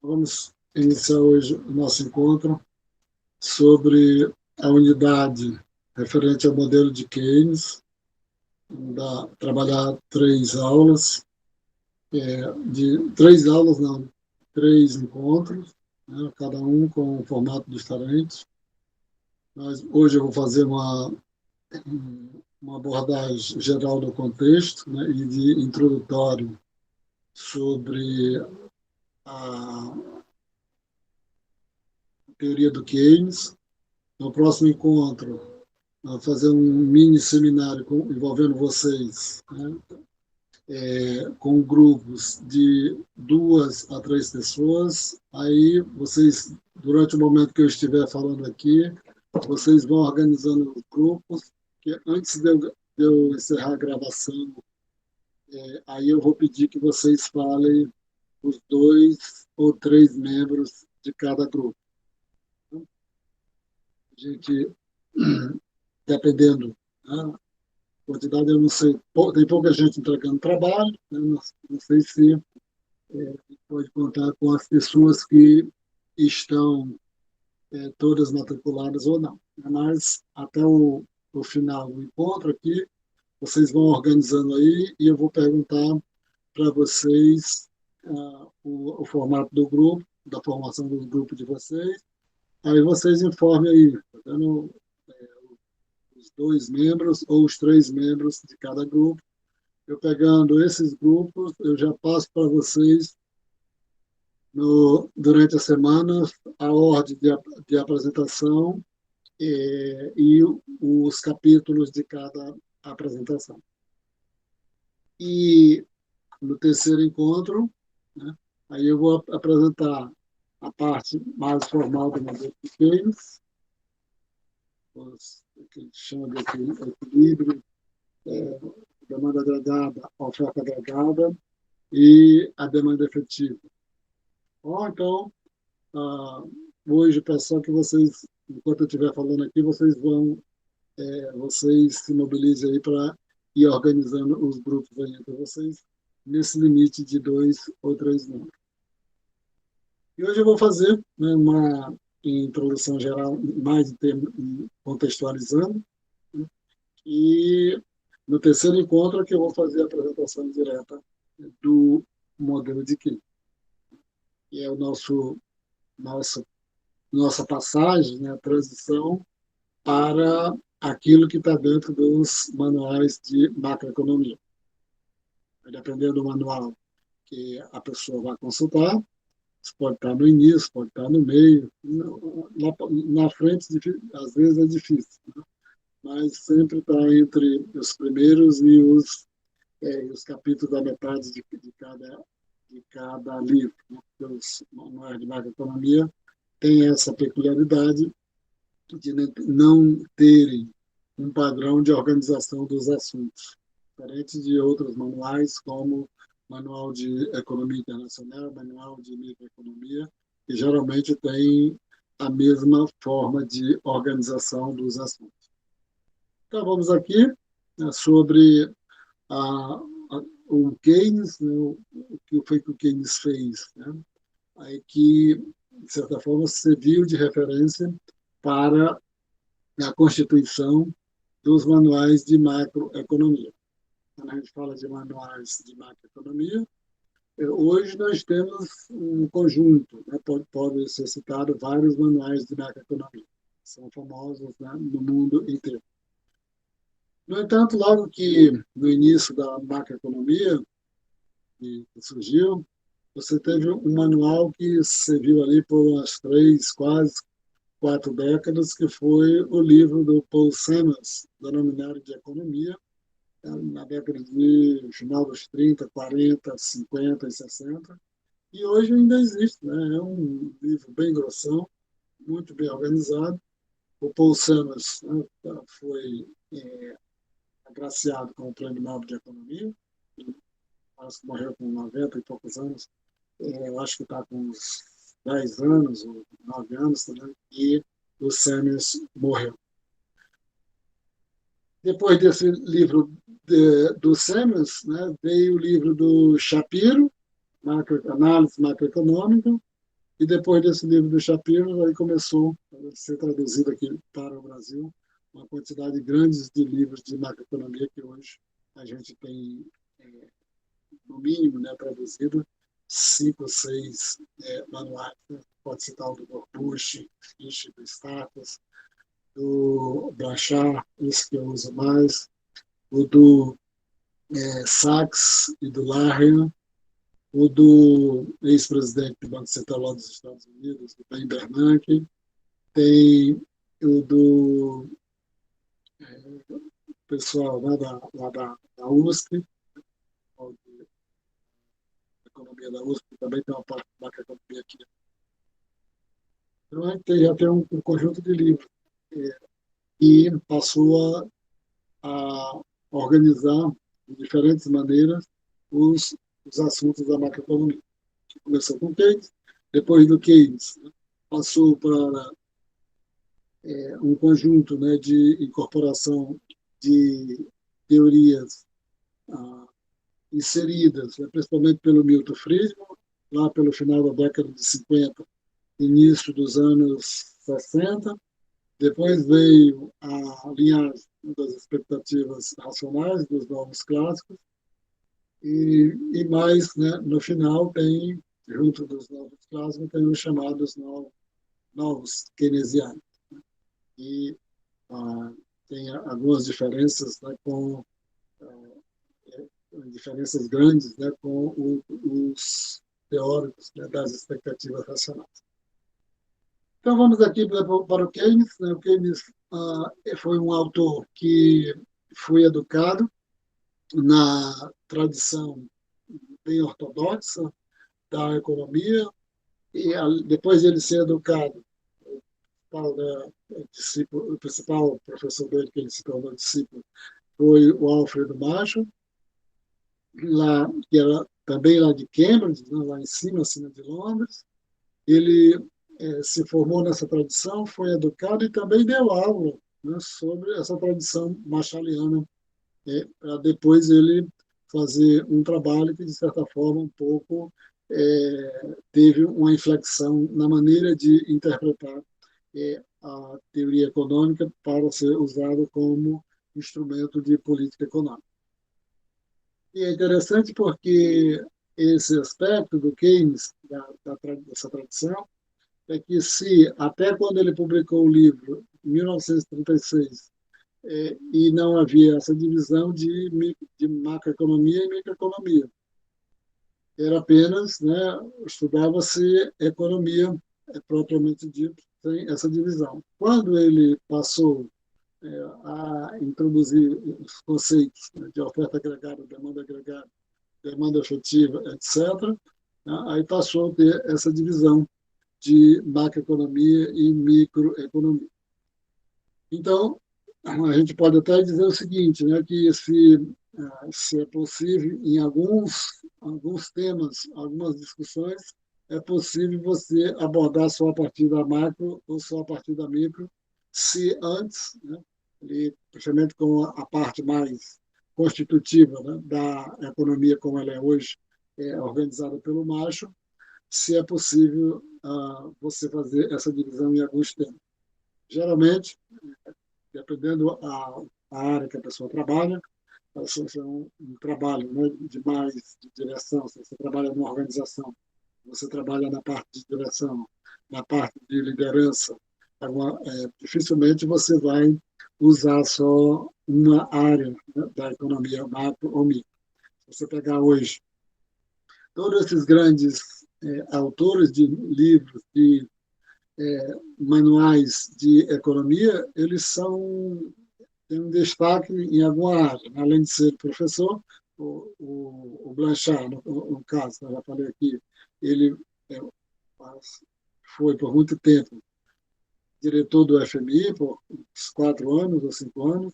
Vamos iniciar hoje o nosso encontro sobre a unidade referente ao modelo de Keynes. Vamos trabalhar três aulas, não, três encontros, né, cada um com um formato diferente. Mas hoje eu vou fazer uma abordagem geral do contexto, né, e de introdutório sobre a teoria do Keynes. No próximo encontro, fazer um mini seminário envolvendo vocês, né, com grupos de 2 a 3 pessoas. Aí vocês, durante o momento que eu estiver falando aqui, vocês vão organizando os grupos, que antes de eu encerrar a gravação, aí eu vou pedir que vocês falem os 2 ou 3 membros de cada grupo. A gente, dependendo, né, quantidade eu não sei, tem pouca gente entregando trabalho, né? Não sei se pode contar com as pessoas que estão todas matriculadas ou não. Mas até o final do encontro aqui, vocês vão organizando aí e eu vou perguntar para vocês o formato do grupo, da formação do grupo de vocês. Aí vocês informem aí, tá vendo? Os 2 membros ou os 3 membros de cada grupo. Eu pegando esses grupos, eu já passo para vocês durante a semana a ordem de apresentação e os capítulos de cada apresentação. E no terceiro encontro, né, aí eu vou apresentar a parte mais formal do modelo de Keynes, o que a gente chama de equilíbrio, demanda agregada, oferta agregada e a demanda efetiva. Então, hoje, pessoal, que vocês, enquanto eu estiver falando aqui, vocês se mobilizem aí para ir organizando os grupos aí entre vocês, nesse limite de 2 ou 3 membros. E hoje eu vou fazer, né, uma introdução geral, mais de termo, contextualizando, né, e no terceiro encontro é que eu vou fazer a apresentação direta do modelo de Keynes, que é nossa passagem, né, a transição para aquilo que está dentro dos manuais de macroeconomia. Dependendo do manual que a pessoa vai consultar, pode estar no início, pode estar no meio, na frente, às vezes é difícil, né? Mas sempre está entre os primeiros e os capítulos da metade de cada livro, né? Porque os manuais de macroeconomia têm essa peculiaridade de não terem um padrão de organização dos assuntos, diferente de outros manuais, como Manual de Economia Internacional, Manual de Microeconomia, que geralmente tem a mesma forma de organização dos assuntos. Então, vamos aqui, né, sobre o Keynes, né, o que foi que o Keynes fez, né? Aí que, de certa forma, serviu de referência para a constituição dos manuais de macroeconomia. Quando a gente fala de manuais de macroeconomia, hoje nós temos um conjunto, né? Pode ser citado vários manuais de macroeconomia, são famosos, né, no mundo inteiro. No entanto, logo que no início da macroeconomia que surgiu, você teve um manual que serviu ali por umas 3, quase 4 décadas, que foi o livro do Paul Samuels, denominado de Economia, na década de final dos 30, 40, 50 e 60, e hoje ainda existe, né? É um livro bem grossão, muito bem organizado. O Paul Samuels, né, foi agraciado com o Prêmio Nobel de Economia, acho que morreu com 90 e poucos anos, eu acho que está com uns 10 anos, ou 9 anos também, e o Samuels morreu. Depois desse livro do Samuels, né, veio o livro do Shapiro, Análise Macroeconômica, E depois desse livro do Shapiro, aí começou a ser traduzido aqui para o Brasil uma quantidade grande de livros de macroeconomia que hoje a gente tem, no mínimo, né, traduzido 5 ou 6 manuais. Né? Pode citar o do Gorbuch, Fisch, do Status, do Blanchard, esse que eu uso mais, o do Sachs e do Larry, o do ex-presidente do Banco Central dos Estados Unidos, do Ben Bernanke, tem o do pessoal lá da USP, de economia da USP, também tem uma parte da macroeconomia aqui. Então, já tem um conjunto de livros que passou a organizar de diferentes maneiras os assuntos da macroeconomia. Começou com Keynes, depois do Keynes passou para um conjunto, né, de incorporação de teorias inseridas, né, principalmente pelo Milton Friedman, lá pelo final da década de 50, início dos anos 60. Depois veio a linhagem das expectativas racionais, dos novos clássicos, e mais, né, no final, tem, junto dos novos clássicos, tem os chamados novos keynesianos. E tem algumas diferenças, né, diferenças grandes, né, com os teóricos, né, das expectativas racionais. Então, vamos aqui para o Keynes. Né? O Keynes foi um autor que foi educado na tradição bem ortodoxa da economia, e depois de ele ser educado, o principal professor dele, que ele se tornou discípulo, foi o Alfred Marshall, lá, que era também lá de Cambridge, né, lá em cima, acima de Londres. Ele se formou nessa tradição, foi educado e também deu aula, né, sobre essa tradição marshalliana, para depois ele fazer um trabalho que, de certa forma, um pouco teve uma inflexão na maneira de interpretar a teoria econômica para ser usado como instrumento de política econômica. E é interessante porque esse aspecto do Keynes, dessa tradição, é que se, até quando ele publicou o livro, em 1936, e não havia essa divisão de macroeconomia e microeconomia, era apenas, né, estudava-se economia propriamente dito, sem essa divisão. Quando ele passou a introduzir os conceitos, né, de oferta agregada, demanda efetiva, etc., né, aí passou a ter essa divisão de macroeconomia e microeconomia. Então, a gente pode até dizer o seguinte, né, que se é possível, em alguns temas, algumas discussões, é possível você abordar só a partir da macro ou só a partir da micro, se antes, né, principalmente com a parte mais constitutiva, né, da economia como ela é hoje, organizada pelo Marshall, se é possível você fazer essa divisão em alguns temas. Geralmente, dependendo a área que a pessoa trabalha, se é um trabalho, né, de direção, se você trabalha numa organização, você trabalha na parte de direção, na parte de liderança, dificilmente você vai usar só uma área, né, da economia, macro ou micro. Se você pegar hoje todos esses grandes autores de livros, de manuais de economia, eles têm um destaque em alguma área. Além de ser professor, o Blanchard, no caso, eu já falei aqui, ele é, foi por muito tempo diretor do FMI, por uns 4 anos ou 5 anos,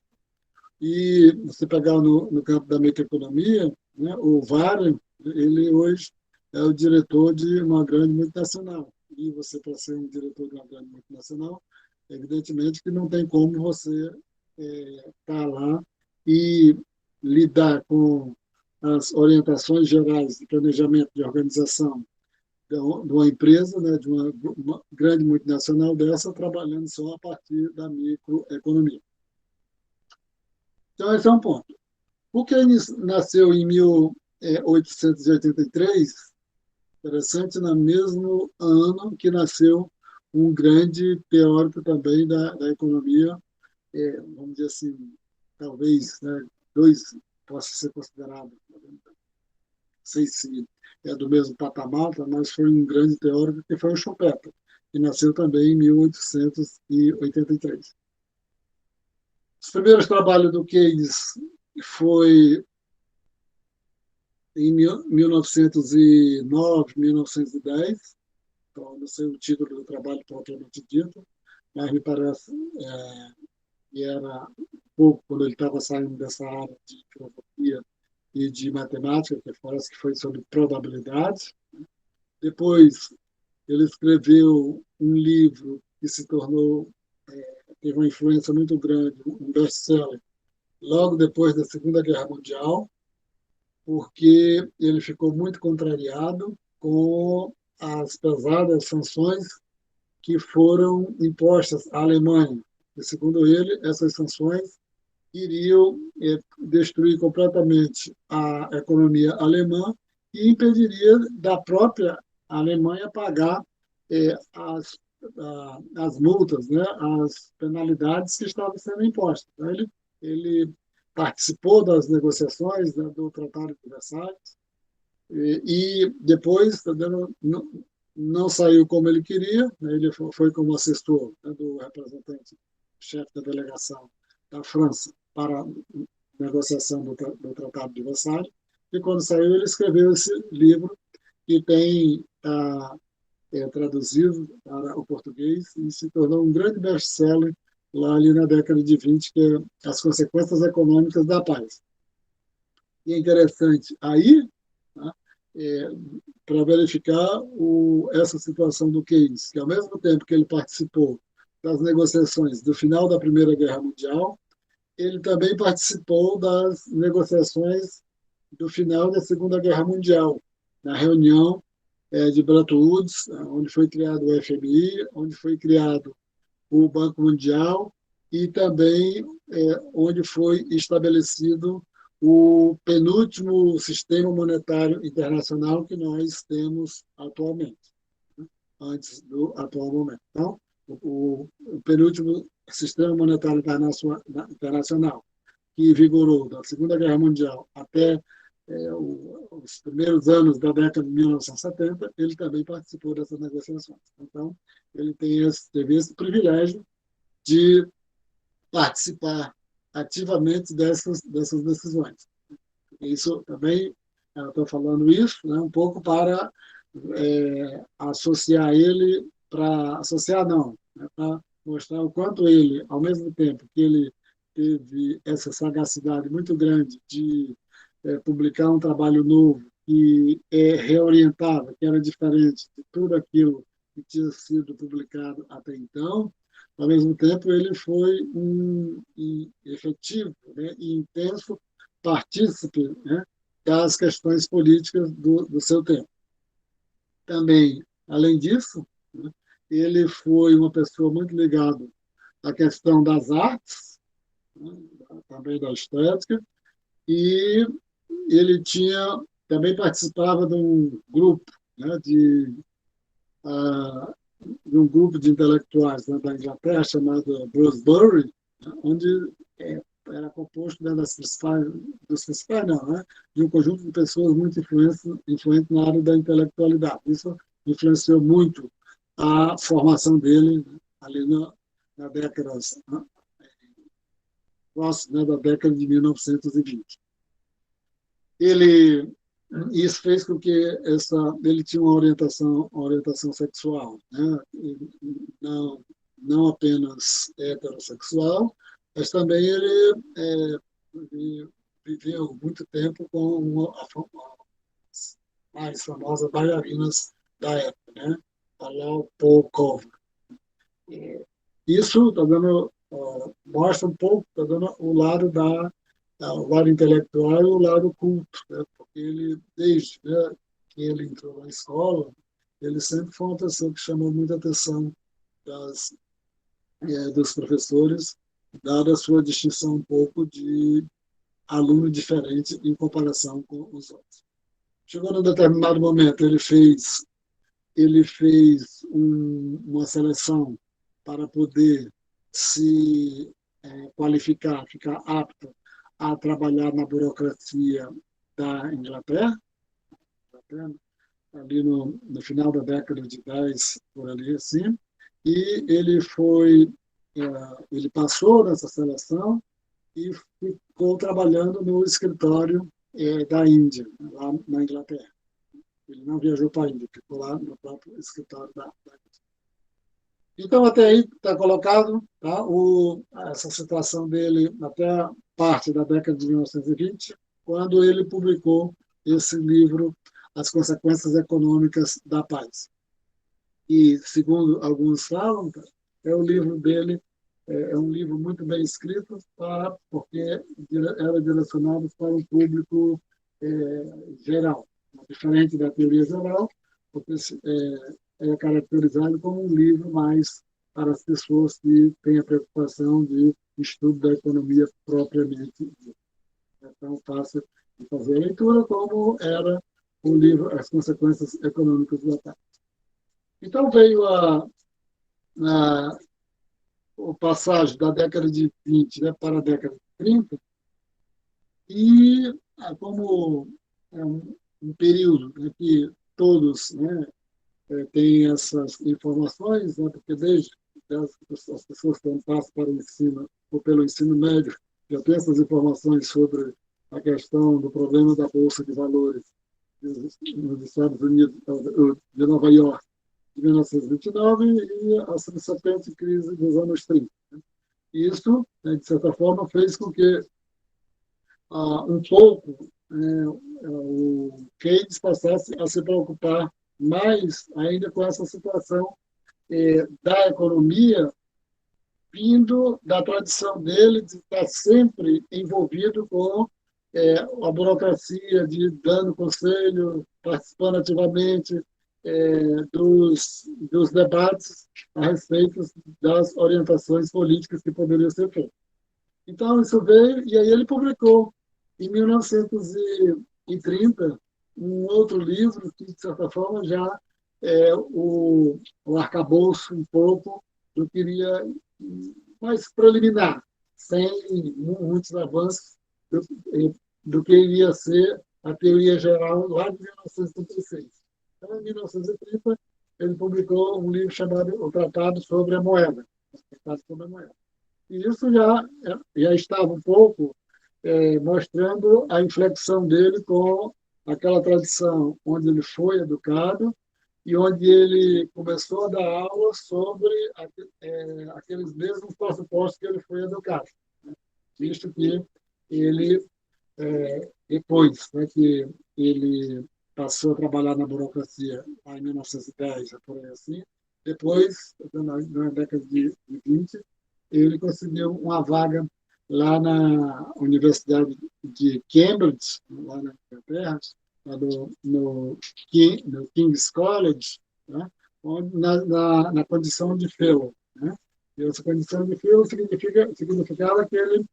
e você pegar no campo da microeconomia, né, o Warren, ele hoje é o diretor de uma grande multinacional. E você, para ser um diretor de uma grande multinacional, evidentemente que não tem como você estar lá e lidar com as orientações gerais de planejamento de organização de uma empresa, né, de uma grande multinacional dessa, trabalhando só a partir da microeconomia. Então, esse é um ponto. O Keynes nasceu em 1883, interessante, no mesmo ano que nasceu um grande teórico também da economia, vamos dizer assim, talvez, né, dois possa ser considerado, não sei se é do mesmo patamar, mas foi um grande teórico que foi o Schumpeter, que nasceu também em 1883. Os primeiros trabalhos do Keynes foi em 1909, 1910, então, não sei o título do trabalho propriamente dito, mas me parece que era pouco quando ele estava saindo dessa área de filosofia e de matemática, que parece que foi sobre probabilidade. Depois, ele escreveu um livro que se tornou, teve uma influência muito grande, um best-seller, logo depois da Segunda Guerra Mundial, porque ele ficou muito contrariado com as pesadas sanções que foram impostas à Alemanha. E, segundo ele, essas sanções iriam destruir completamente a economia alemã e impediria da própria Alemanha pagar as multas, né, as penalidades que estavam sendo impostas. Então, ele participou das negociações, né, do Tratado de Versalhes e depois não saiu como ele queria, né, ele foi como assessor, né, do representante, chefe da delegação da França para a negociação do Tratado de Versalhes, e quando saiu ele escreveu esse livro que tem traduzido para o português e se tornou um grande best-seller lá ali na década de 20, que é As Consequências Econômicas da Paz. E é interessante aí, né, para verificar essa situação do Keynes, que ao mesmo tempo que ele participou das negociações do final da Primeira Guerra Mundial, ele também participou das negociações do final da Segunda Guerra Mundial, na reunião de Bretton Woods, onde foi criado o FMI, onde foi criado o Banco Mundial e também onde foi estabelecido o penúltimo sistema monetário internacional que nós temos atualmente, né, antes do atual momento. Então, o penúltimo sistema monetário internacional que vigorou da Segunda Guerra Mundial até os primeiros anos da década de 1970, ele também participou dessas negociações. Então, ele teve esse privilégio de participar ativamente dessas decisões. Isso também, eu estou falando isso, né, um pouco para associar ele, para associar não, né, para mostrar o quanto ele, ao mesmo tempo que ele teve essa sagacidade muito grande de publicar um trabalho novo que reorientava, que era diferente de tudo aquilo que tinha sido publicado até então, ao mesmo tempo ele foi um efetivo, né, e intenso partícipe, né, das questões políticas do seu tempo. Também, além disso, né, ele foi uma pessoa muito ligada à questão das artes, né, também da estética, e ele também participava de um grupo, né, de um grupo de intelectuais, né, da Inglaterra chamado Bloomsbury, né, onde era composto, né, dos principais não, né, de um conjunto de pessoas muito influentes na área da intelectualidade. Isso influenciou muito a formação dele, né, ali na década, né, próximo, né, da década de 1920. Ele Isso fez com que ele tinha uma orientação sexual, né? Não apenas heterossexual, mas também ele viveu muito tempo com as mais famosas bailarinas da época, né? A Lau Polkova. Isso tá dando, mostra um pouco, tá dando o lado intelectual e o lado culto, né? Porque ele, desde, né, que ele entrou na escola, ele sempre foi uma pessoa que chamou muita atenção dos professores, dada a sua distinção um pouco de aluno diferente em comparação com os outros. Chegou num determinado momento, ele fez uma seleção para poder se qualificar, ficar apto a trabalhar na burocracia da Inglaterra, ali no final da década de 10, por ali assim, e ele passou nessa seleção e ficou trabalhando no escritório da Índia, lá na Inglaterra. Ele não viajou para a Índia, ficou lá no próprio escritório da Índia. Então, até aí está colocado, tá, essa situação dele até a parte da década de 1920, quando ele publicou esse livro, As Consequências Econômicas da Paz. E, segundo alguns falam, é o livro dele, é um livro muito bem escrito, porque era direcionado para um público geral, diferente da teoria geral, porque é caracterizado como um livro mais para as pessoas que têm a preocupação de estudo da economia propriamente dita. É tão fácil de fazer a leitura como era o livro As Consequências Econômicas do Ataque. Então veio a passagem da década de 20, né, para a década de 30, e como é um período, né, que todos, né, têm essas informações, né, porque desde as pessoas que passam para o ensino, ou pelo ensino médio, já têm essas informações sobre a questão do problema da Bolsa de Valores nos Estados Unidos, de Nova York, de 1929, e a subsequente crise dos anos 30. Isso, né, de certa forma, fez com que um pouco o Keynes passasse a se preocupar mais ainda com essa situação da economia, vindo da tradição dele de estar sempre envolvido com a burocracia, de dando conselho, participando ativamente dos debates a respeito das orientações políticas que poderiam ser feitas. Então, isso veio, e aí ele publicou, em 1930, um outro livro que, de certa forma, já o arcabouço um pouco eu queria mais preliminar, sem muitos avanços do que iria ser a teoria geral lá de 1936. Então, em 1930, ele publicou um livro chamado O Tratado sobre a Moeda. Tratado sobre a Moeda. E isso já estava um pouco mostrando a inflexão dele com aquela tradição onde ele foi educado e onde ele começou a dar aula sobre aqueles mesmos pressupostos que ele foi educado, né? Visto que ele, depois, né, que ele passou a trabalhar na burocracia lá em 1910, por aí assim, depois, na década de 20, ele conseguiu uma vaga lá na Universidade de Cambridge, lá na Inglaterra, lá no King's College, né, na condição de fellow. Né? E essa condição de fellow significava que ele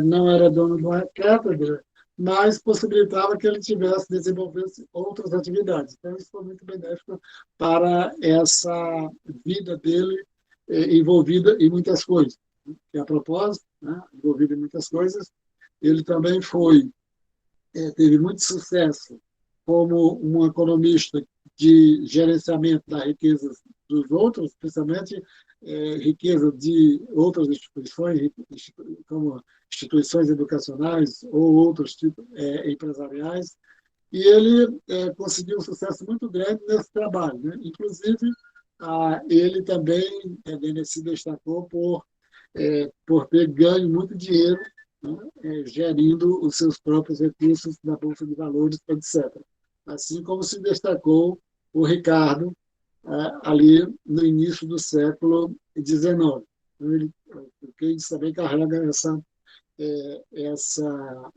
não era dono de uma cátedra, mas possibilitava que ele desenvolvesse outras atividades. Então, isso foi muito benéfico para essa vida dele envolvida em muitas coisas. E, a propósito, né, envolvido em muitas coisas, ele também teve muito sucesso como um economista de gerenciamento da riqueza dos outros, principalmente riqueza de outras instituições, como instituições educacionais ou outros tipos empresariais, e ele conseguiu um sucesso muito grande nesse trabalho. Né? Inclusive, ele também se destacou por ter ganho muito dinheiro, né, gerindo os seus próprios recursos na Bolsa de Valores, etc. Assim como se destacou o Ricardo ali no início do século XIX. Então, o Keynes também carrega essa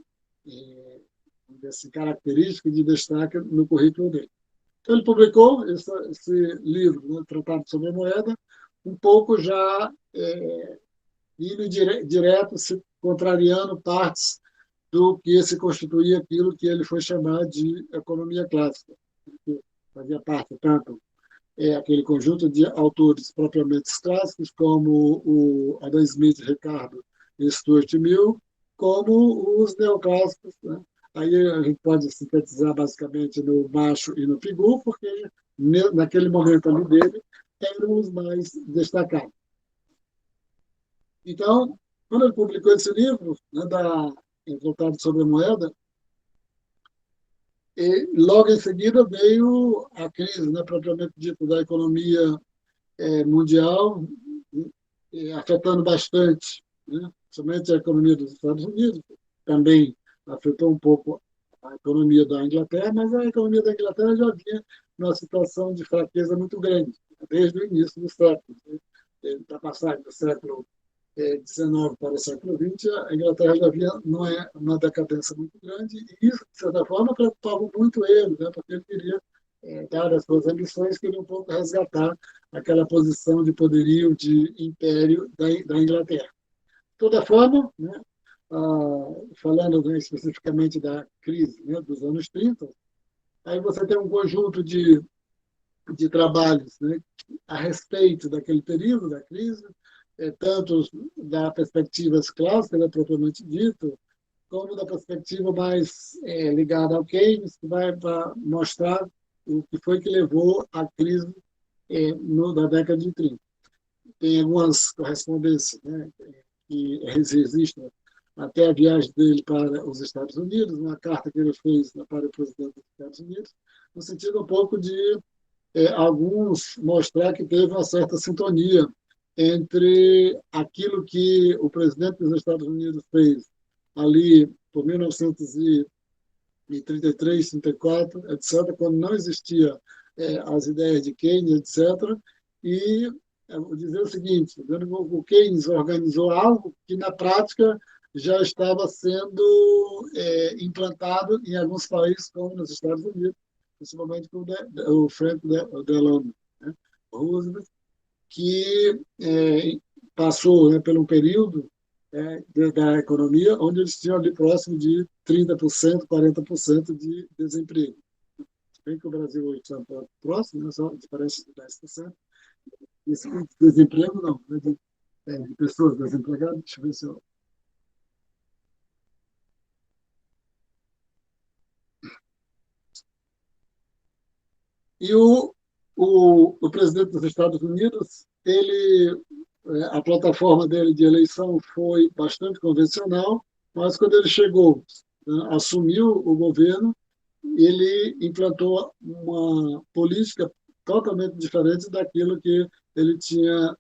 característica de destaque no currículo dele. Então, ele publicou esse livro, né, Tratado sobre a Moeda, um pouco já indo direto, se contrariando partes do que se constituía aquilo que ele foi chamar de economia clássica, que fazia parte tanto aquele conjunto de autores propriamente clássicos, como o Adam Smith, Ricardo e Stuart Mill, como os neoclássicos, né? Aí a gente pode sintetizar basicamente no Macho e no Pigou, porque naquele momento ali dele eram os mais destacados. Então, quando ele publicou esse livro, né, voltado sobre a moeda, e logo em seguida veio a crise, né, propriamente dita, da economia mundial, afetando bastante, né, somente a economia dos Estados Unidos, também afetou um pouco a economia da Inglaterra, mas a economia da Inglaterra já vinha numa situação de fraqueza muito grande, desde o início do século, né, da passagem do século XIX para o século XX, a Inglaterra já havia uma decadência muito grande, e isso, de certa forma, preocupava muito ele, né, porque ele queria, dar as suas ambições, queria um pouco resgatar aquela posição de poderio, de império da Inglaterra. De toda forma, né, falando, né, especificamente da crise, né, dos anos 30, aí você tem um conjunto de trabalhos, né, a respeito daquele período da crise, tanto da perspectiva clássica, né, propriamente dito, como da perspectiva mais ligada ao Keynes, que vai mostrar o que foi que levou à crise da década de 30. Tem algumas correspondências, né, que existem até a viagem dele para os Estados Unidos, uma carta que ele fez, né, para o presidente dos Estados Unidos, no sentido um pouco de alguns mostrar que teve uma certa sintonia entre aquilo que o presidente dos Estados Unidos fez ali por 1933, 34, etc., quando não existia as ideias de Keynes, etc., e vou dizer o seguinte, o Keynes organizou algo que, na prática, já estava sendo implantado em alguns países, como nos Estados Unidos, principalmente com o Franklin Delano, né, Roosevelt, que passou, né, por um período da economia onde eles tinham ali próximo de 30%, 40% de desemprego. Se bem que o Brasil hoje está próximo, né, só diferença de 10%. Esse desemprego não, né, de pessoas desempregadas. Deixa eu ver se eu... E o presidente dos Estados Unidos, a plataforma dele de eleição foi bastante convencional, mas quando ele chegou, né, assumiu o governo, ele implantou uma política totalmente diferente daquilo que ele tinha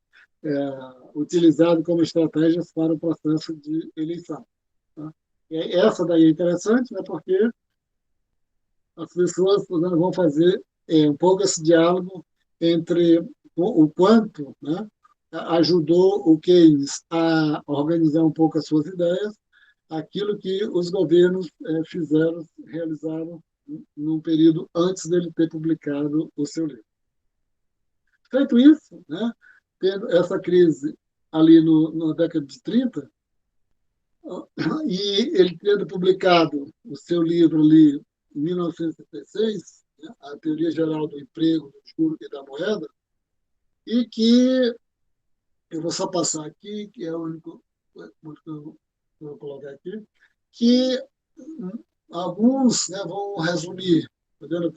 utilizado como estratégias para o processo de eleição. Tá? E essa daí é interessante, né, porque as pessoas vão fazer um pouco esse diálogo entre o quanto, né, ajudou o Keynes a organizar um pouco as suas ideias, aquilo que os governos fizeram, realizaram num período antes dele ter publicado o seu livro. Feito isso, né, tendo essa crise ali na década de 30, e ele tendo publicado o seu livro ali em 1976, né, A Teoria Geral do Emprego, do Juro e da Moeda, e que, eu vou só passar aqui, que é o único que eu vou colocar aqui, que alguns, né, vão resumir,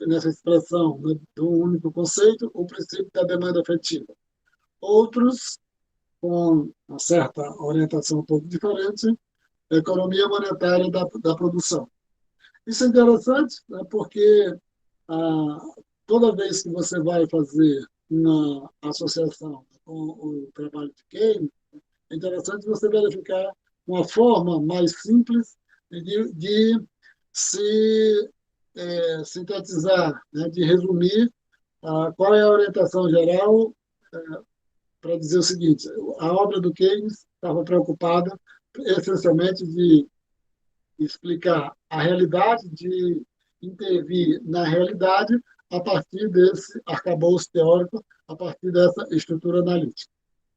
nessa expressão, né, de um único conceito, o princípio da demanda afetiva. Outros, com uma certa orientação um pouco diferente, a economia monetária da produção. Isso é interessante, né, porque ah, toda vez que você vai fazer uma associação com o trabalho de Keynes, é interessante você verificar uma forma mais simples de se sintetizar, né, de resumir qual é a orientação geral, para dizer o seguinte: a obra do Keynes estava preocupada essencialmente de explicar a realidade, de intervir na realidade a partir desse arcabouço teórico, a partir dessa estrutura analítica.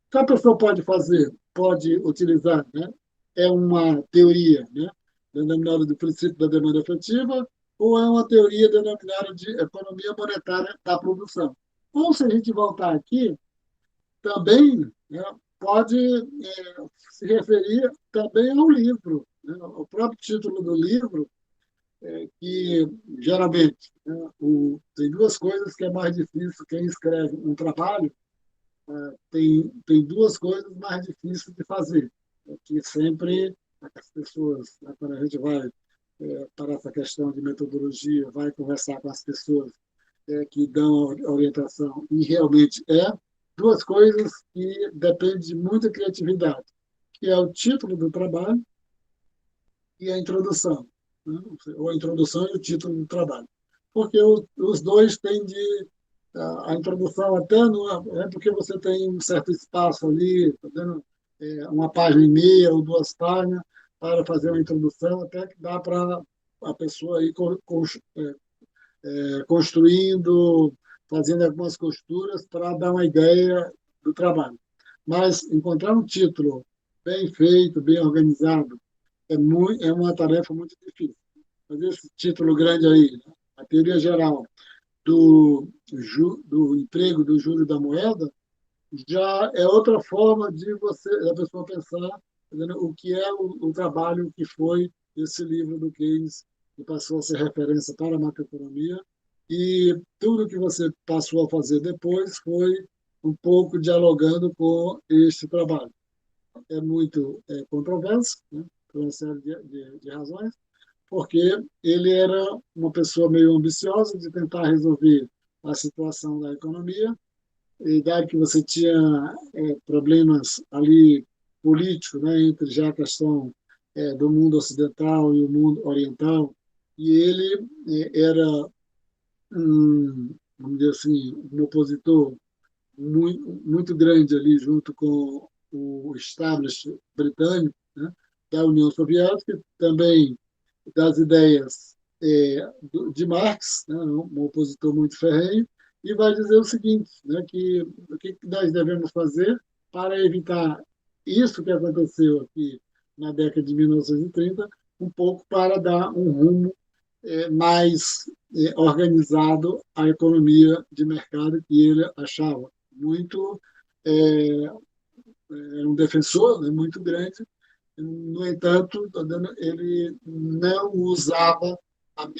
O que a pessoa pode fazer, pode utilizar, né? É uma teoria, né? Denominada do princípio da demanda efetiva, ou é uma teoria denominada de economia monetária da produção. Ou, se a gente voltar aqui, também, né, pode se referir também ao livro, né? O próprio título do livro, que geralmente, né, tem duas coisas que é mais difícil quem escreve um trabalho, tem duas coisas mais difíceis de fazer, que sempre as pessoas, né, quando a gente vai para essa questão de metodologia, vai conversar com as pessoas que dão orientação, e realmente duas coisas que dependem de muita criatividade, que é o título do trabalho e a introdução, né? Ou a introdução e o título do trabalho. Porque os dois têm de. A introdução até não é porque você tem um certo espaço ali, tá vendo? Uma página e meia ou duas páginas para fazer uma introdução, até que dá para a pessoa ir construindo, fazendo algumas costuras para dar uma ideia do trabalho. Mas encontrar um título bem feito, bem organizado, é uma tarefa muito difícil. Mas esse título grande aí, né? A teoria geral do emprego, do juro da moeda, já é outra forma de da pessoa pensar, tá vendo, o que é o trabalho que foi esse livro do Keynes, que passou a ser referência para a macroeconomia, e tudo que você passou a fazer depois foi um pouco dialogando com este trabalho. É muito controverso, né, por uma série de razões, porque ele era uma pessoa meio ambiciosa de tentar resolver a situação da economia, e dado que você tinha problemas ali políticos, né, entre já a questão do mundo ocidental e o mundo oriental, e ele era vamos dizer assim, um opositor muito grande ali junto com o establishment britânico, né, da União Soviética, também das ideias de Marx, né, um opositor muito ferrenho, e vai dizer o seguinte, né, que o que nós devemos fazer para evitar isso que aconteceu aqui na década de 1930, um pouco para dar um rumo mais organizado à economia de mercado que ele achava muito é, um defensor, né, muito grande. No entanto, ele não usava as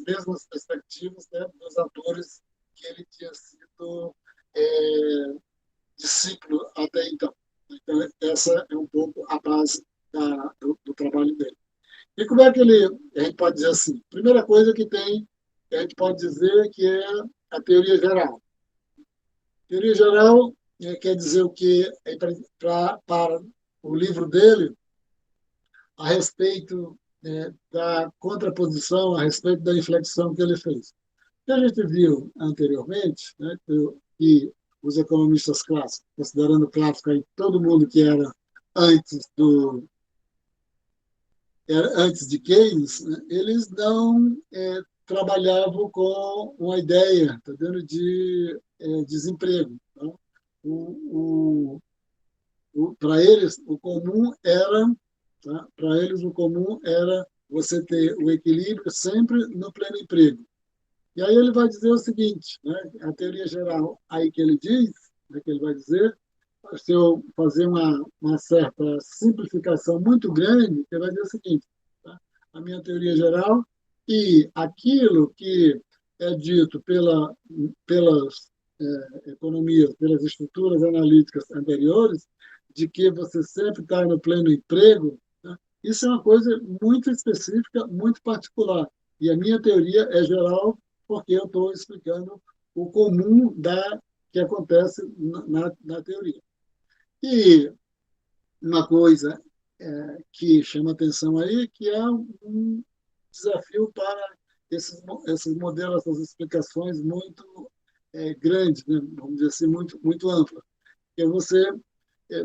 mesmas perspectivas, né, dos atores que ele tinha sido é, discípulo até então. Então, essa é um pouco a base do trabalho dele. E como é que a gente pode dizer assim? Primeira coisa que a gente pode dizer que é a teoria geral. Teoria geral quer dizer o que para o livro dele a respeito da contraposição, a respeito da inflexão que ele fez. O que a gente viu anteriormente, né, que os economistas clássicos, considerando clássico aí todo mundo que antes do antes de Keynes, né, eles não trabalhavam com uma ideia, tá vendo, de desemprego. Tá? O, para eles, o comum era, tá? Para eles, o comum era você ter o equilíbrio sempre no pleno emprego. E aí ele vai dizer o seguinte, né? A teoria geral aí que ele diz, né, que ele vai dizer, se eu fazer uma certa simplificação muito grande, ele vai dizer o seguinte, tá? A minha teoria geral e aquilo que é dito pelas economias, pelas estruturas analíticas anteriores, de que você sempre está no pleno emprego, né? Isso é uma coisa muito específica, muito particular. E a minha teoria é geral porque eu estou explicando o comum que acontece na teoria. E uma coisa que chama atenção aí, que é um desafio para esses modelos, essas explicações muito grandes, né? Vamos dizer assim, muito amplas. Que você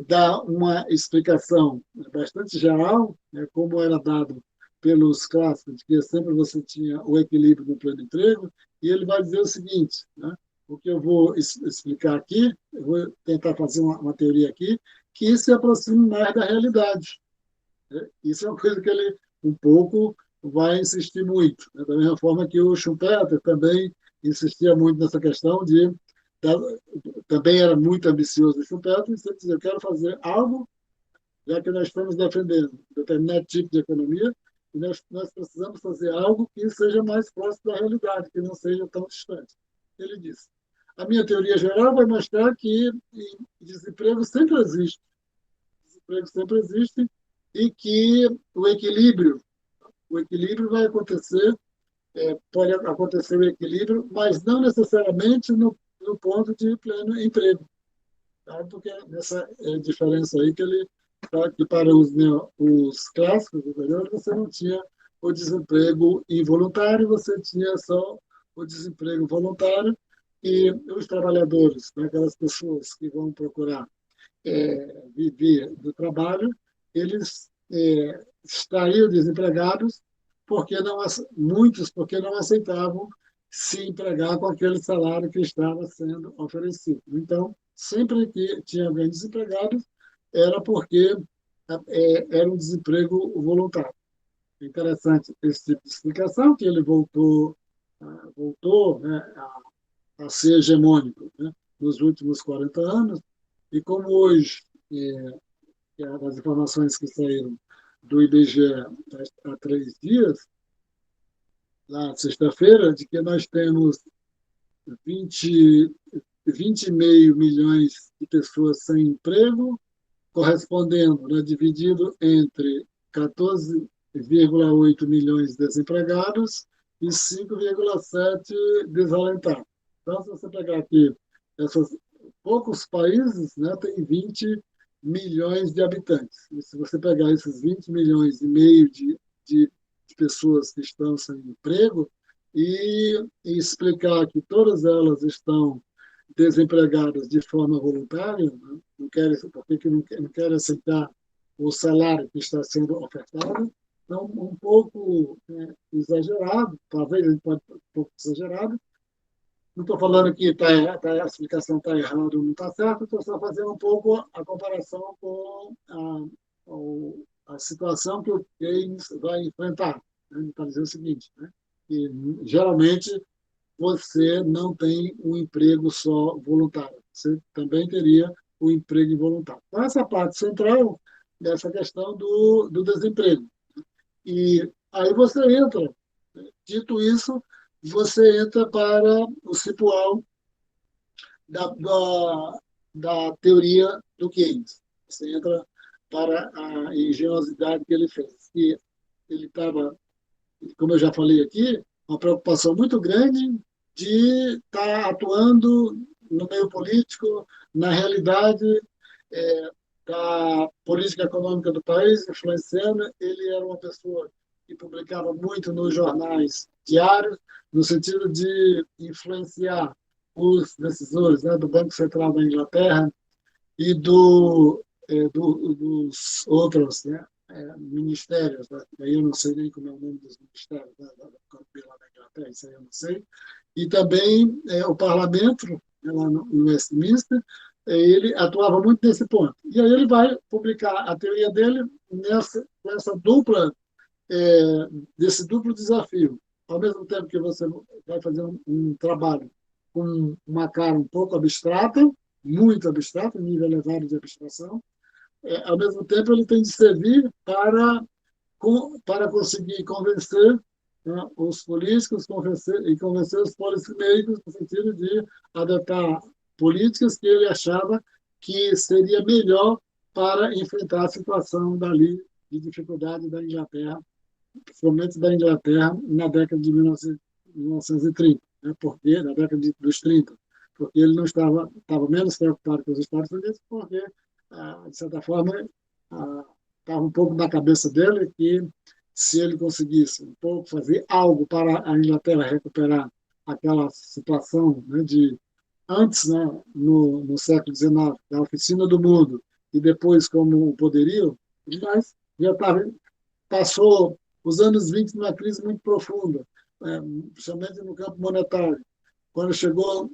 dá uma explicação bastante geral, né, como era dado pelos clássicos, de que sempre você tinha o equilíbrio no pleno emprego, e ele vai dizer o seguinte, né? O que eu vou explicar aqui, eu vou tentar fazer uma teoria aqui, que se aproxime mais da realidade. Né? Isso é uma coisa que ele um pouco vai insistir muito. Né? Da mesma forma que o Schumpeter também insistia muito nessa questão de também era muito ambicioso o Schumpeter, e sempre dizia, eu quero fazer algo, já que nós estamos defendendo determinado tipo de economia, e nós precisamos fazer algo que seja mais próximo da realidade, que não seja tão distante. Ele disse, a minha teoria geral vai mostrar que desemprego sempre existe, desemprego sempre existe, e que o equilíbrio vai acontecer, pode acontecer o equilíbrio, mas não necessariamente no ponto de pleno emprego. Tá? Porque nessa diferença aí que ele que para os clássicos anteriores você não tinha o desemprego involuntário, você tinha só o desemprego voluntário e os trabalhadores, né, aquelas pessoas que vão procurar viver do trabalho, eles estariam desempregados porque não, muitos porque não aceitavam se empregar com aquele salário que estava sendo oferecido. Então, sempre que tinha alguém desempregado, era porque era um desemprego voluntário. É interessante esse tipo de explicação, que ele voltou, né, a ser hegemônico, né, nos últimos 40 anos, e como hoje, as informações que saíram do IBGE há 3 dias, na sexta-feira, de que nós temos 20, 20,5 milhões de pessoas sem emprego, correspondendo, né, dividido entre 14,8 milhões de desempregados e 5,7 desalentados. Então, se você pegar aqui esses poucos países, né, tem 20 milhões de habitantes. E se você pegar esses 20 milhões e meio de pessoas que estão sem emprego e explicar que todas elas estão desempregadas de forma voluntária, né? Não querem, porque não querem aceitar o salário que está sendo ofertado, então um pouco exagerado, talvez a gente pode um pouco exagerado. Não estou falando que a explicação está errada ou não está certa, estou só fazendo um pouco a comparação com a situação que o Keynes vai enfrentar. Né? Para dizer o seguinte, né? Que geralmente você não tem um emprego só voluntário, você também teria o emprego involuntário. Então, essa parte central dessa questão do desemprego. E aí você entra, dito isso, você entra para o cipual da teoria do Keynes. Você entra para a engenhosidade que ele fez. E ele estava, como eu já falei aqui, uma preocupação muito grande de estar atuando no meio político, na realidade da política econômica do país, influenciando. Ele era uma pessoa que publicava muito nos jornais diários, no sentido de influenciar os decisores, né, do Banco Central da Inglaterra e dos outros, né, ministérios. Né? Aí eu não sei nem como é o nome dos ministérios, né, da economia lá da Inglaterra, isso aí eu não sei. E também o parlamento, né, lá no Westminster, ele atuava muito nesse ponto. E aí ele vai publicar a teoria dele nessa dupla, desse duplo desafio. Ao mesmo tempo que você vai fazer um trabalho com uma cara um pouco abstrata, muito abstrata, nível elevado de abstração, ao mesmo tempo ele tem de servir para conseguir convencer, né, os políticos e convencer os policymakers no sentido de adotar políticas que ele achava que seria melhor para enfrentar a situação dali de dificuldade da Inglaterra, principalmente da Inglaterra na década de 1930, né, porque na década dos 30, porque ele não estava menos preocupado com os Estados Unidos, porque de certa forma estava um pouco na cabeça dele que se ele conseguisse um pouco fazer algo para a Inglaterra recuperar aquela situação, né, de antes, né, no século XIX, da oficina do mundo, e depois como poderio, mas já passou os anos 20 numa crise muito profunda, principalmente no campo monetário. Quando chegou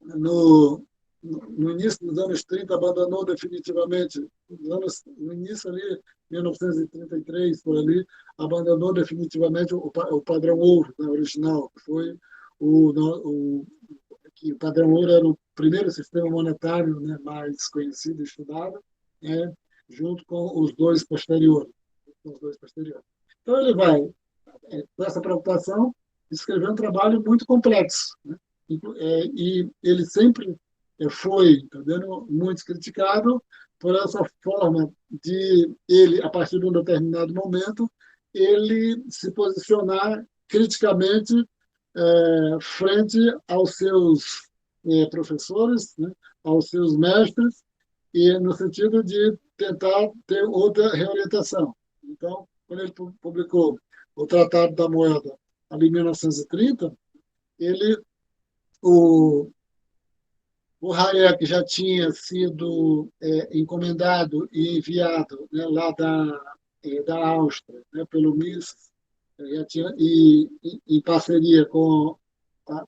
no início dos anos 30, abandonou definitivamente, no início ali, 1933, por ali, abandonou definitivamente o padrão ouro, né, original, que foi que o padrão ouro era o primeiro sistema monetário, né, mais conhecido e estudado, né, junto com os dois posteriores. Então, ele vai, com essa preocupação, escrever um trabalho muito complexo, né? E ele sempre foi, tá vendo, muito criticado por essa forma de ele, a partir de um determinado momento, ele se posicionar criticamente frente aos seus professores, né, aos seus mestres, e no sentido de tentar ter outra reorientação. Então, quando ele publicou o Tratado da Moeda, ali em 1930, ele, o, o Hayek já tinha sido encomendado e enviado, né, lá da Áustria, né, pelo Mises, já tinha, em parceria com a,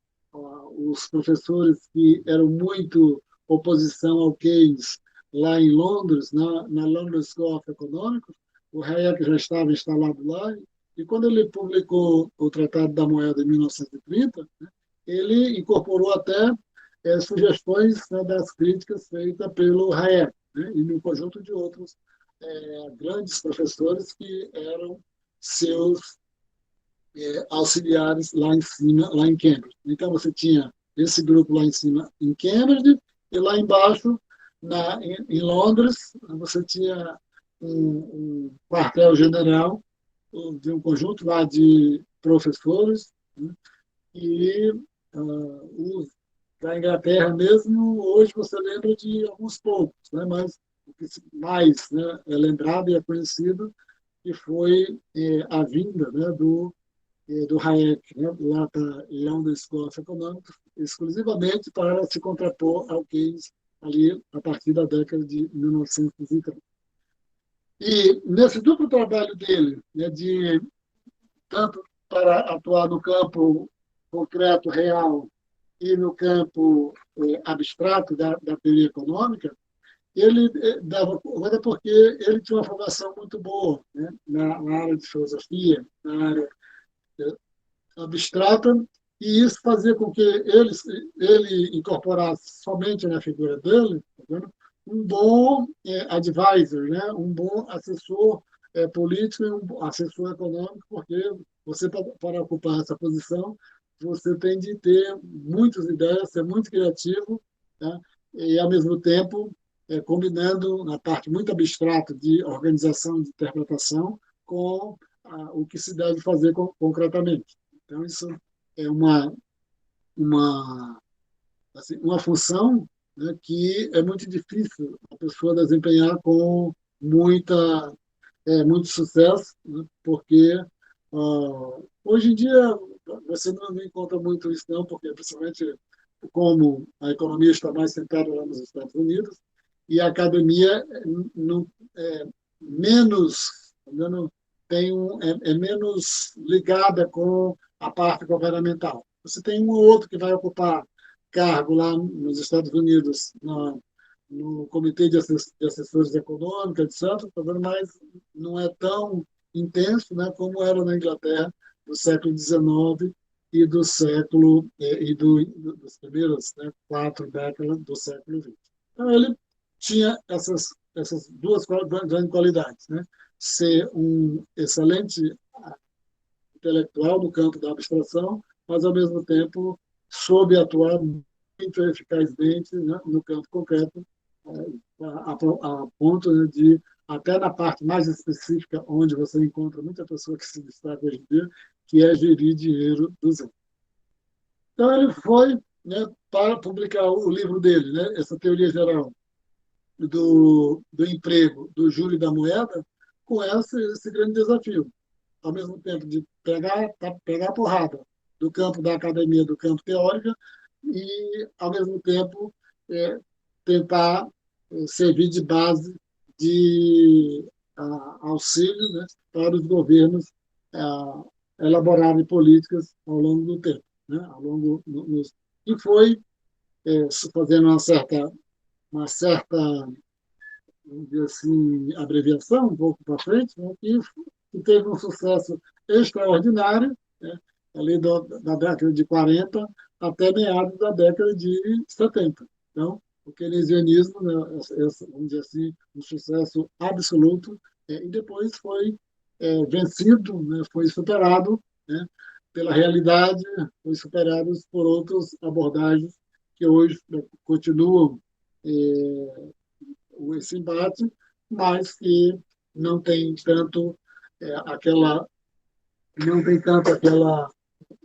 os professores que eram muito oposição ao Keynes lá em Londres, na London School of Economics. O Hayek já estava instalado lá, e quando ele publicou o Tratado da Moeda em 1930, né, ele incorporou até sugestões, né, das críticas feitas pelo Hayek, né, e um conjunto de outros grandes professores que eram seus auxiliares lá em cima, lá em Cambridge. Então, você tinha esse grupo lá em cima em Cambridge, e lá embaixo, em Londres, você tinha um quartel-general de um conjunto lá de professores, né? E os da Inglaterra mesmo, hoje você lembra de alguns poucos, né? Mas o que mais, né, é lembrado e é conhecido que foi a vinda, né, do Hayek, né, lá da London School of Economics, exclusivamente para se contrapor ao Keynes ali a partir da década de 1930. E nesse duplo trabalho dele, né, de tanto para atuar no campo concreto, real, e no campo abstrato da teoria econômica, ele dava conta porque ele tinha uma formação muito boa, né, na área de filosofia, na área abstrata, e isso fazia com que ele incorporasse somente na figura dele, tá vendo, um bom advisor, né, um bom assessor político e um assessor econômico, porque você, para ocupar essa posição, você tem de ter muitas ideias, ser muito criativo, tá? E, ao mesmo tempo, combinando na parte muito abstrata de organização, de interpretação, com o que se deve fazer concretamente. Então, isso é uma, assim, uma função, né, que é muito difícil a pessoa desempenhar com muito sucesso, né, porque hoje em dia você não encontra muito isso, não, porque principalmente como a economia está mais centrada lá nos Estados Unidos, e a academia não, é menos, não, é menos ligada com a parte governamental. Você tem um ou outro que vai ocupar cargo lá nos Estados Unidos, no Comitê de Assessores Econômicos, etc., mas não é tão intenso, né, como era na Inglaterra do século XIX e do século dos primeiros, né, 4 décadas do século XX. Então, ele tinha essas duas grandes qualidades, né? Ser um excelente intelectual no campo da abstração, mas, ao mesmo tempo, soube atuar muito eficazmente, né, no campo concreto, a ponto, né, de, até na parte mais específica, onde você encontra muita pessoa que se destaca hoje em dia, que é gerir dinheiro do zero. Então, ele foi, né, para publicar o livro dele, né, essa teoria geral do emprego, do juro e da moeda, com esse grande desafio. Ao mesmo tempo de pegar a porrada do campo da academia, do campo teórico, e, ao mesmo tempo, tentar servir de base de auxílio, né, para os governos elaborarem políticas ao longo do tempo, né, ao longo e foi fazendo uma certa, vamos dizer assim, abreviação, um pouco para frente, né, que teve um sucesso extraordinário, né, ali da década de 40 até meados da década de 70. Então, o keynesianismo, né, vamos dizer assim, um sucesso absoluto, e depois foi vencido, né, foi superado, né, pela realidade, foi superado por outras abordagens que hoje, né, continuam esse embate, mas que não tem tanto aquela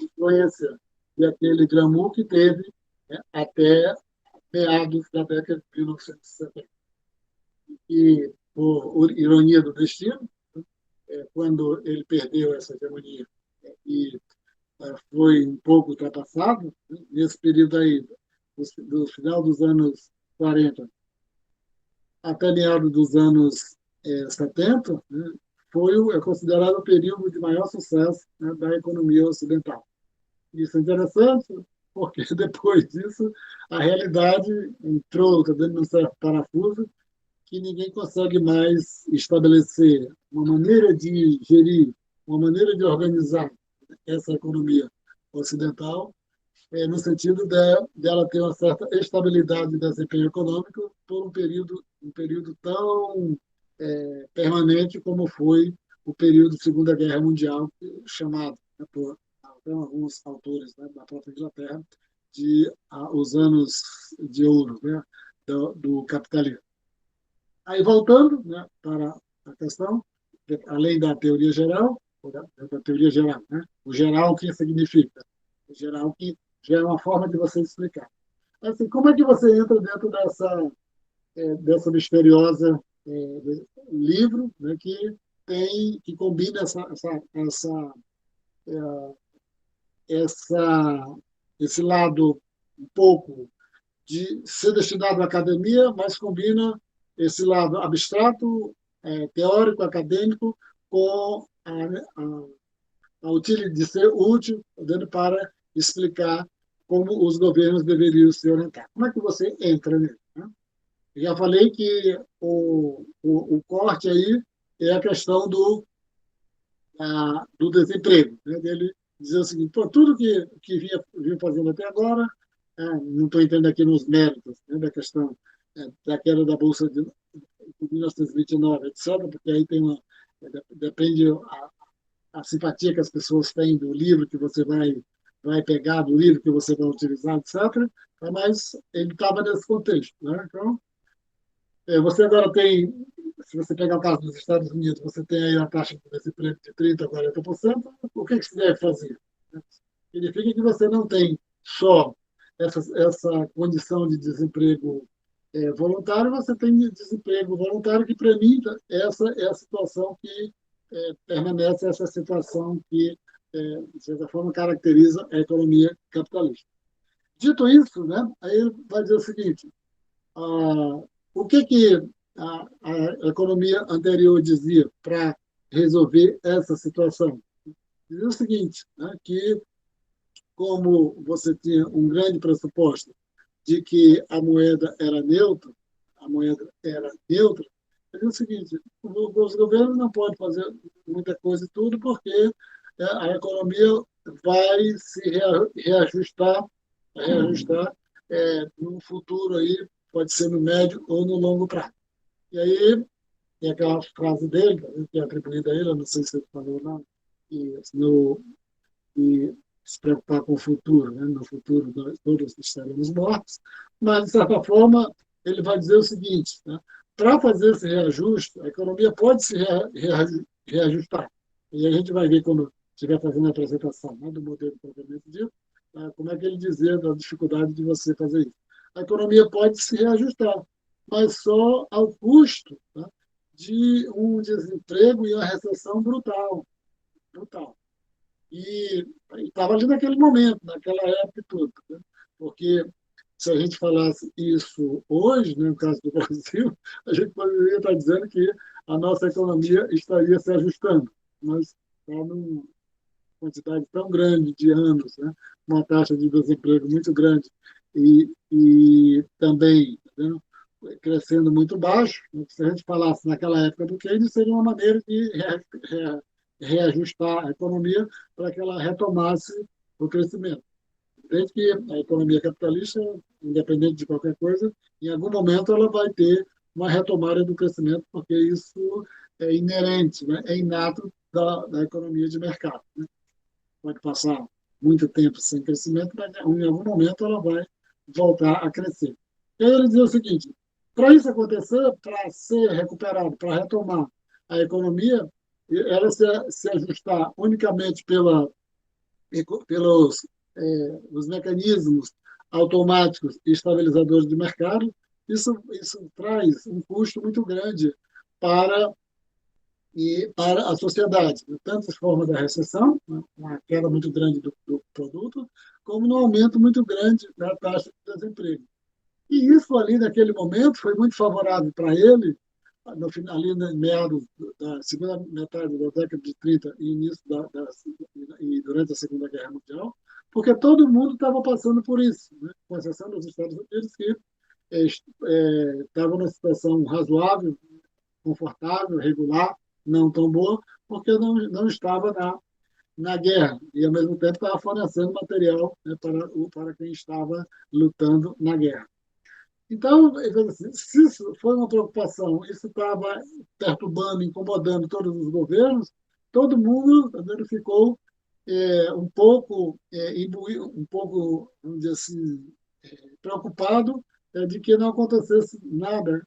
influência e aquele glamour que teve, né, até meados da década de 1970. E, por ironia do destino, quando ele perdeu essa hegemonia e foi um pouco ultrapassado, né, nesse período aí, do final dos anos 40 até meados dos anos 70, né, é considerado o período de maior sucesso, né, da economia ocidental. Isso é interessante, porque depois disso a realidade entrou dentro de um certo parafuso que ninguém consegue mais estabelecer uma maneira de gerir, uma maneira de organizar essa economia ocidental, no sentido dela ter uma certa estabilidade de desempenho econômico por um período tão permanente como foi o período da Segunda Guerra Mundial, chamado, né, por até alguns autores, né, da própria Inglaterra, de os anos de ouro, né, do capitalismo. Aí, voltando, né, para a questão, além da teoria geral, da teoria geral, né, o geral, o que significa? O geral, que já é uma forma de você explicar. Assim, como é que você entra dentro dessa misteriosa livro, né, que combina essa, esse lado um pouco de ser destinado à academia, mas combina esse lado abstrato, teórico, acadêmico, com a utilidade de ser útil dando para explicar como os governos deveriam se orientar. Como é que você entra nisso? Né? Já falei que o corte aí é a questão do desemprego, né? Dele dizer o seguinte: pô, tudo que vinha fazendo até agora, não estou entrando aqui nos méritos, né, da questão da queda da Bolsa de 1929, etc., porque aí depende a simpatia que as pessoas têm do livro que você vai pegar, do livro que você vai utilizar, etc., mas ele estava nesse contexto. Né? Então, você agora tem, se você pegar o caso dos Estados Unidos, você tem aí a taxa de desemprego de 30% a 40%, o que se deve fazer? Significa que você não tem só essa condição de desemprego voluntário, você tem desemprego voluntário, que, para mim, essa é a situação que permanece, essa situação que, de certa forma, caracteriza a economia capitalista. Dito isso, né, aí ele vai dizer o seguinte: o que a economia anterior dizia para resolver essa situação? Dizia o seguinte, né, que como você tinha um grande pressuposto de que a moeda era neutra, é o seguinte: os governos não podem fazer muita coisa e tudo, porque a economia vai se reajustar no futuro aí, pode ser no médio ou no longo prazo. E aí tem aquela frase dele, que é atribuída a ele, eu não sei se ele falou ou não, e se preocupar com o futuro, né? No futuro nós todos estaremos mortos, mas, de certa forma, ele vai dizer o seguinte, né? Para fazer esse reajuste, a economia pode se reajustar. E a gente vai ver quando estiver fazendo a apresentação, né, do modelo propriamente dito, como é que ele dizia da dificuldade de você fazer isso. A economia pode se reajustar, mas só ao custo, né, de um desemprego e uma recessão brutal, brutal. E estava ali naquele momento, naquela época e tudo. Né? Porque se a gente falasse isso hoje, né, no caso do Brasil, a gente poderia estar dizendo que a nossa economia estaria se ajustando. Nós estamos quantidade tão grande de anos, né? Uma taxa de desemprego muito grande e também, né, crescendo muito baixo. Se a gente falasse naquela época do Keynes, seria uma maneira de reajustar a economia para que ela retomasse o crescimento. Desde que a economia capitalista, independente de qualquer coisa, em algum momento ela vai ter uma retomada do crescimento, porque isso é inerente, né? É inato da economia de mercado. Né? Pode passar muito tempo sem crescimento, mas em algum momento ela vai voltar a crescer. E aí ele dizia o seguinte: para isso acontecer, para ser recuperado, para retomar a economia, ela se ajustar unicamente pelos os mecanismos automáticos e estabilizadores de mercado, isso traz um custo muito grande para para a sociedade, tanto em forma da recessão, uma queda muito grande do produto, como no aumento muito grande da taxa de desemprego. E isso ali, naquele momento, foi muito favorável para ele, no, ali no meados da segunda metade da década de 30 e início e durante a Segunda Guerra Mundial, porque todo mundo estava passando por isso, né? Com exceção dos Estados Unidos, que estavam numa situação razoável, confortável, regular, não tão boa, porque não estava na guerra e, ao mesmo tempo, estava fornecendo material, né, para quem estava lutando na guerra. Então, se isso foi uma preocupação, isso estava perturbando, incomodando todos os governos, todo mundo ficou um pouco imbuído, um pouco, vamos dizer assim, preocupado de que não acontecesse nada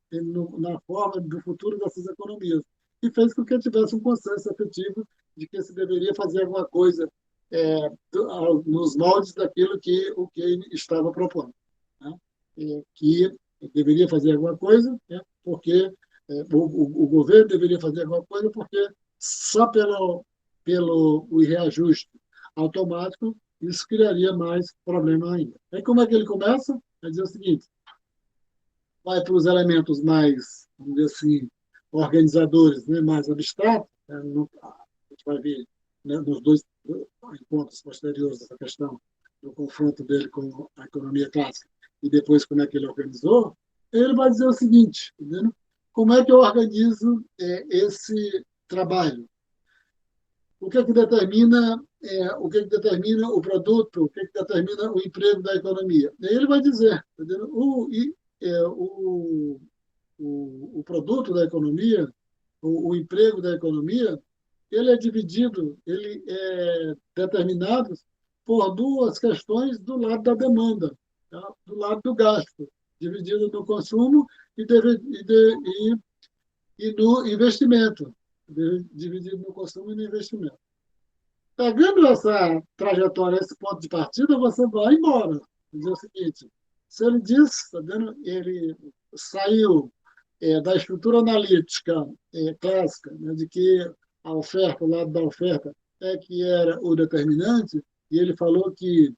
na forma do futuro dessas economias. E fez com que tivesse um consenso efetivo de que se deveria fazer alguma coisa nos moldes daquilo que o Keynes estava propondo. Né? Que deveria fazer alguma coisa, né? Porque o governo deveria fazer alguma coisa, porque só pelo reajuste automático isso criaria mais problema ainda. Aí como é que ele começa? Vai dizer o seguinte: vai para os elementos mais, vamos dizer assim, organizadores, né, mais abstratos, né, a gente vai ver, né, nos dois encontros posteriores dessa questão do confronto dele com a economia clássica e depois como é que ele organizou, ele vai dizer o seguinte: entendeu? Como é que eu organizo esse trabalho? O que determina o produto, o que determina o emprego da economia? E aí ele vai dizer, entendeu? O produto da economia, o emprego da economia, ele é dividido, ele é determinado por duas questões do lado da demanda, tá? Do lado do gasto, dividido no consumo e no investimento, dividido no consumo e no investimento. Pegando essa trajetória, esse ponto de partida, você vai embora. Dizer o seguinte: se ele diz, tá vendo, ele saiu da estrutura analítica clássica, né, de que a oferta, o lado da oferta, é que era o determinante, e ele falou que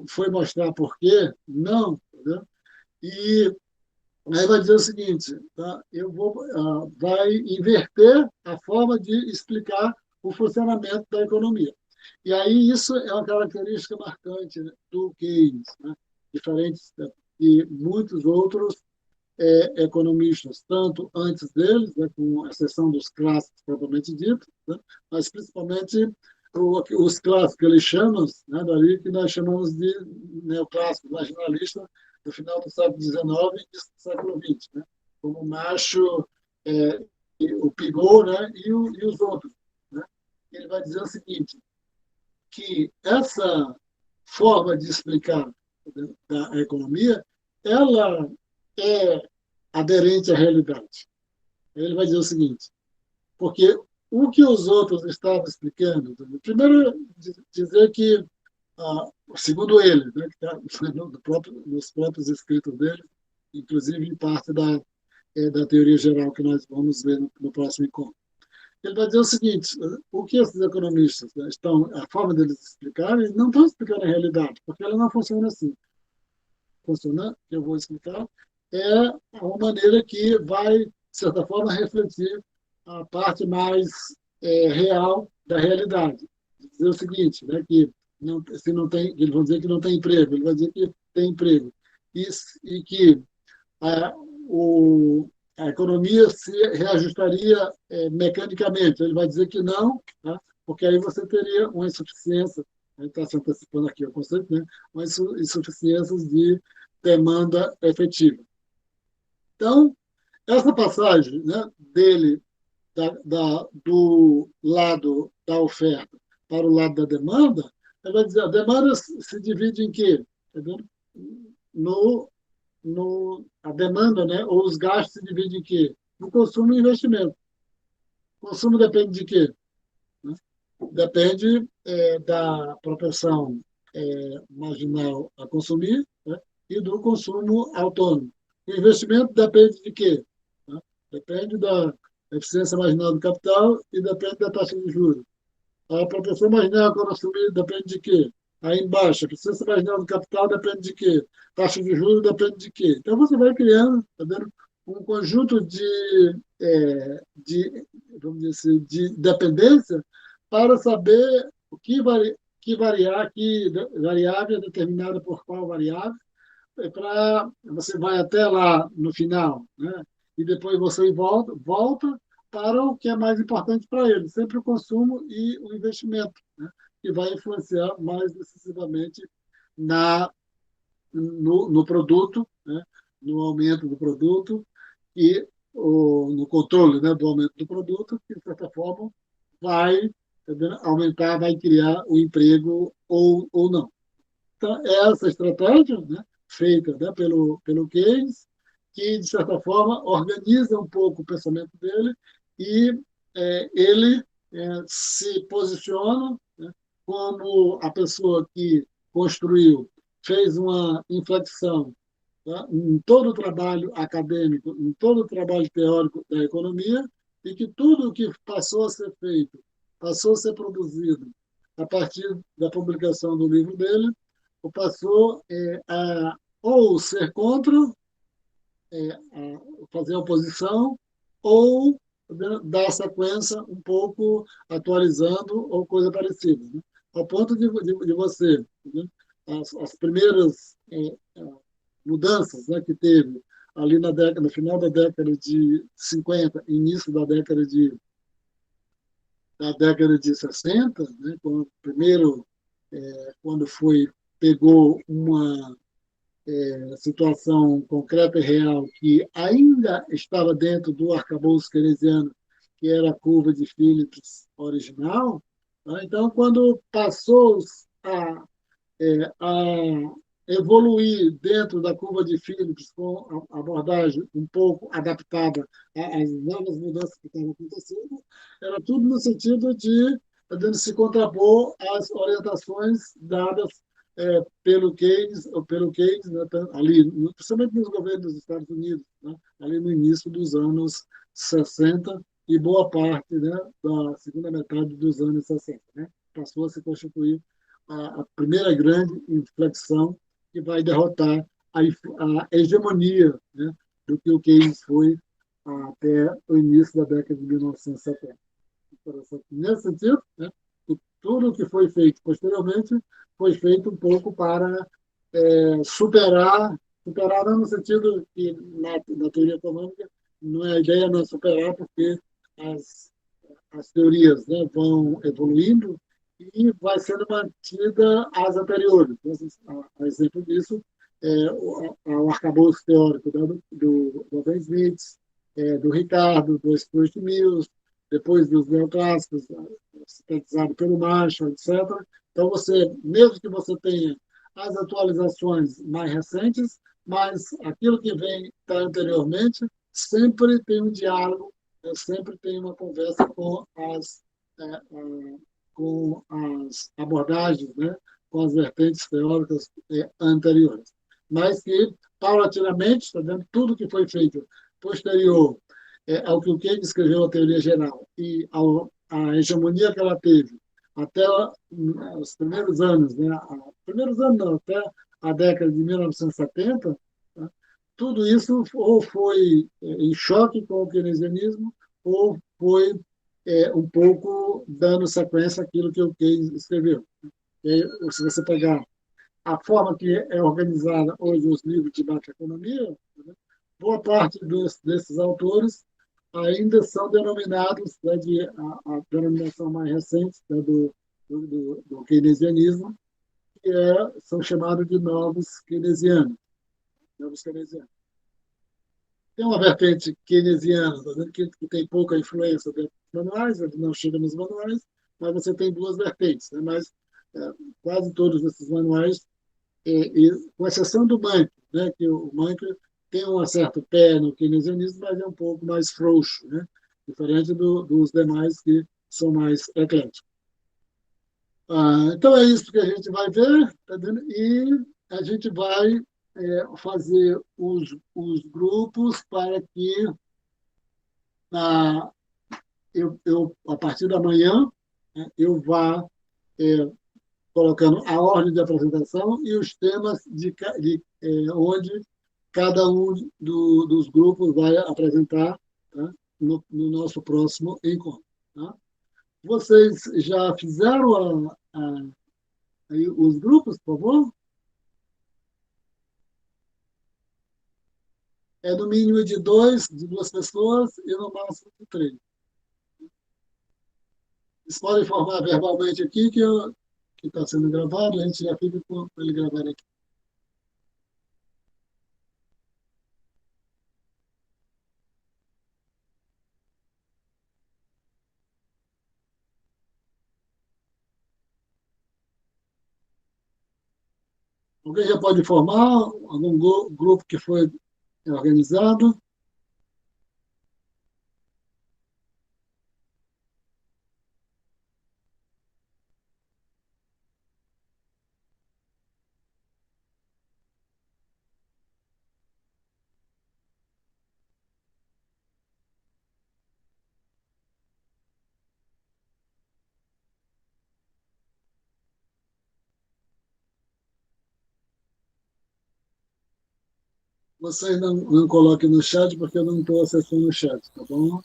foi mostrar por quê, não. Tá, e aí vai dizer o seguinte: tá, vai inverter a forma de explicar o funcionamento da economia. E aí isso é uma característica marcante, né, do Keynes, né, diferente de muitos outros economistas, tanto antes deles, né, com exceção dos clássicos propriamente ditos, né, mas principalmente os clássicos que eles chamam, né, dali que nós chamamos de neoclássicos, marginalistas, do final do século XIX e do século XX, né, como o Macho, o Pigot, né, e os outros. Né. Ele vai dizer o seguinte: que essa forma de explicar da economia, ela é aderente à realidade. Ele vai dizer o seguinte: porque o que os outros estavam explicando, primeiro dizer que, segundo ele, né, que está nos próprios escritos dele, inclusive em parte da teoria geral que nós vamos ver no próximo encontro. Ele vai dizer o seguinte: o que esses economistas, né, a forma deles explicarem, não estão explicando a realidade, porque ela não funciona assim. Funciona, que eu vou explicar, é uma maneira que vai de certa forma, refletir a parte mais real da realidade. Dizer o seguinte, né, que não, se não tem, eles vão dizer que não tem emprego, ele vai dizer que tem emprego. E, e que a, o, a economia se reajustaria mecanicamente. Ele vai dizer que não, tá? Porque aí você teria uma insuficiência, a gente está se antecipando aqui o conceito, né? Uma insuficiência de demanda efetiva. Então, essa passagem, né, dele do lado da oferta para o lado da demanda, ele vai dizer, a demanda se divide em quê? Entendeu? No, a demanda, né, ou os gastos se dividem em quê? No consumo e investimento. O consumo depende de quê? Né? Depende da proporção marginal a consumir, né, e do consumo autônomo. O investimento depende de quê? Né? Depende da eficiência marginal do capital e depende da taxa de juros. A proporção marginal a consumir depende de quê? Aí embaixo, a eficiência marginal do capital depende de quê? Taxa de juros depende de quê? Então você vai criando, tá vendo, um conjunto vamos dizer assim, de dependência para saber que variável é determinada por qual variável, para você vai até lá no final, né? E depois você volta para o que é mais importante para ele, sempre o consumo e o investimento, né? Que vai influenciar mais decisivamente na no produto, né? No aumento do produto e no controle, né, do aumento do produto, que de certa forma vai aumentar, vai criar o emprego ou não. Então, é essa estratégia, né, feita, né, pelo Keynes, que, de certa forma, organiza um pouco o pensamento dele e ele se posiciona, né, como a pessoa que construiu, fez uma inflexão, tá, em todo o trabalho acadêmico, em todo o trabalho teórico da economia, e que tudo o que passou a ser feito, passou a ser produzido a partir da publicação do livro dele, passou a ou ser contra, a fazer oposição, ou dar sequência um pouco atualizando ou coisa parecida. Né? Ao ponto de você, né? As primeiras mudanças, né, que teve ali no final da década de 50, início da década de 60, né, quando, primeiro, quando pegou uma situação concreta e real que ainda estava dentro do arcabouço keynesiano, que era a curva de Phillips original. Né? Então, quando passou a evoluir dentro da curva de Phillips com a abordagem um pouco adaptada às novas mudanças que estavam acontecendo, era tudo no sentido de se contrapor às orientações dadas pelo Keynes, né, ali, principalmente nos governos dos Estados Unidos, né, ali no início dos anos 60 e boa parte, né, da segunda metade dos anos 60. Né, passou a se constituir a primeira grande inflexão que vai derrotar a hegemonia, né, do que o Keynes foi até o início da década de 1970. Nesse sentido, né, tudo o que foi feito posteriormente foi feito um pouco para superar não no sentido que na teoria econômica não é a ideia não é superar, porque as teorias, né, vão evoluindo e vai sendo mantida as anteriores. A exemplo disso é o arcabouço teórico do Adam Smith, do Ricardo, do Stuart Mills, depois dos neoclássicos, sintetizado pelo Marshall, etc. Então, mesmo que você tenha as atualizações mais recentes, mas aquilo que vem anteriormente sempre tem um diálogo, sempre tem uma conversa é, com as abordagens, né, com as vertentes teóricas anteriores. Mas que, paulatinamente, está vendo, tudo que foi feito posterior ao que o Keynes escreveu a teoria geral e à hegemonia que ela teve até os primeiros anos, né, primeiros anos não, até a década de 1970, né, tudo isso ou foi em choque com o keynesianismo, ou foi um pouco dando sequência àquilo que o Keynes escreveu. E aí, se você pegar a forma que é organizada hoje os livros de macroeconomia, né, boa parte desses autores ainda são denominados, né, a denominação mais recente, né, do keynesianismo, que são chamados de novos keynesianos. Novos keynesianos. Tem uma vertente keynesiana, tá vendo, que tem pouca influência dentro dos manuais, ele não chega nos manuais, mas você tem duas vertentes. Né? Mas quase todos esses manuais, com exceção do Mank, né? Que o Mank tem um certo pé no keynesianismo, mas é um pouco mais frouxo, né? Diferente dos demais que são mais ecléticos. Então é isso que a gente vai ver, tá vendo? E a gente vai fazer os grupos para que a partir da manhã, né, eu vá colocando a ordem de apresentação e os temas onde cada um dos grupos vai apresentar, tá, no nosso próximo encontro. Tá? Vocês já fizeram aí os grupos, por favor? É no mínimo de duas pessoas e no máximo de três. Vocês podem informar verbalmente aqui que está sendo gravado, a gente já fica com ele gravado aqui. Alguém já pode informar algum grupo que foi organizado? Vocês não coloquem no chat, porque eu não estou acessando o chat, tá bom?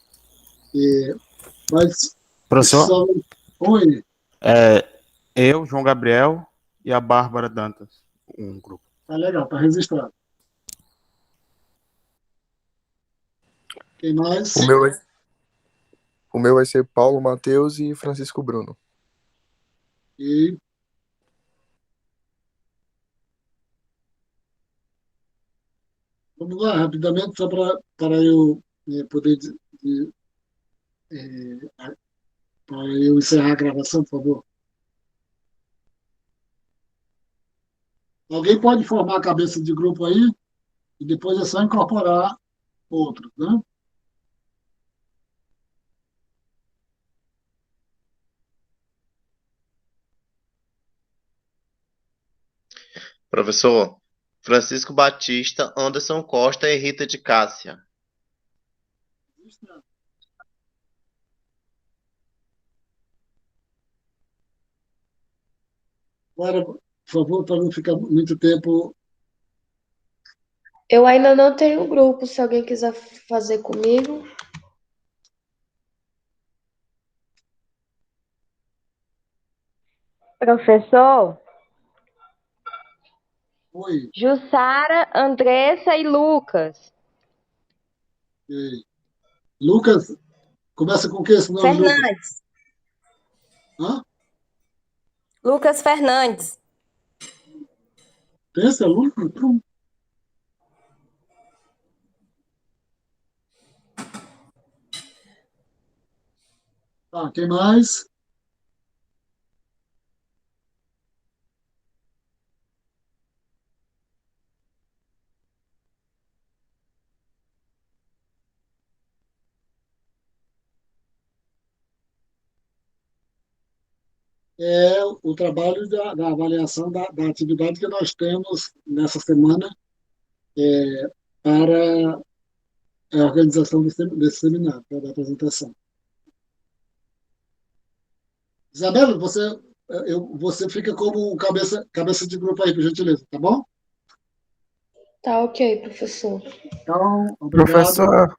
Mas Professor, só. Oi, é, eu, João Gabriel e a Bárbara Dantas, um grupo. tá legal, tá registrado. Quem mais? O meu, vai- o meu vai ser Paulo Matheus e Francisco Bruno. E vamos lá, rapidamente, só para eu poder eh, para eu encerrar a gravação, por favor. Alguém pode formar a cabeça de grupo aí e depois é só incorporar outros, né? Professor, Francisco Batista, Anderson Costa e Rita de Cássia. Agora, por favor, para não ficar muito tempo. Eu ainda não tenho grupo, se alguém quiser fazer comigo. Professor, Oi, Jussara, Andressa e Lucas. Lucas, começa com o que esse nome, Lucas? Fernandes. Hã? Lucas Fernandes. Tem esse aluno? Então, tá, quem mais? É o trabalho da avaliação da atividade que nós temos nessa semana para a organização desse seminário, para a apresentação. Isabela, você fica como cabeça de grupo aí, por gentileza, tá bom? Tá ok, professor. Então, obrigado. Professor,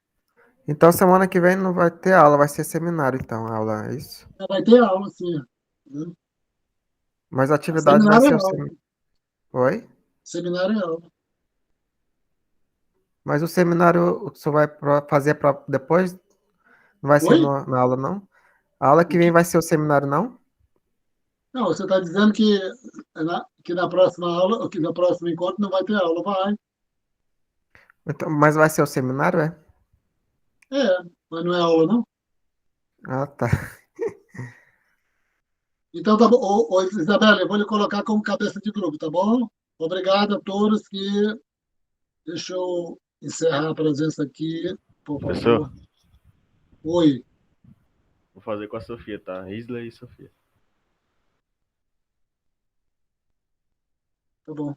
então semana que vem não vai ter aula, vai ser seminário, então, a aula, é isso? Vai ter aula, sim. Né? Mas a atividade vai Seminário ser é o aula. seminário. Oi? Seminário é aula. Mas o seminário o senhor vai fazer para depois? Não vai ser Oi? na aula, não? A aula que vem vai ser o seminário, não? Não, você está dizendo que na próxima aula, ou que no próximo encontro não vai ter aula. Vai. Então, mas vai ser o seminário, é? É, mas não é aula, não? Ah, tá. Então, tá bom. Ô, Isabela, eu vou lhe colocar como cabeça de grupo, tá bom? Obrigado a todos que... Deixa eu encerrar a presença aqui, por Professor, favor. Oi, vou fazer com a Sofia, tá? Isla e Sofia. tá bom.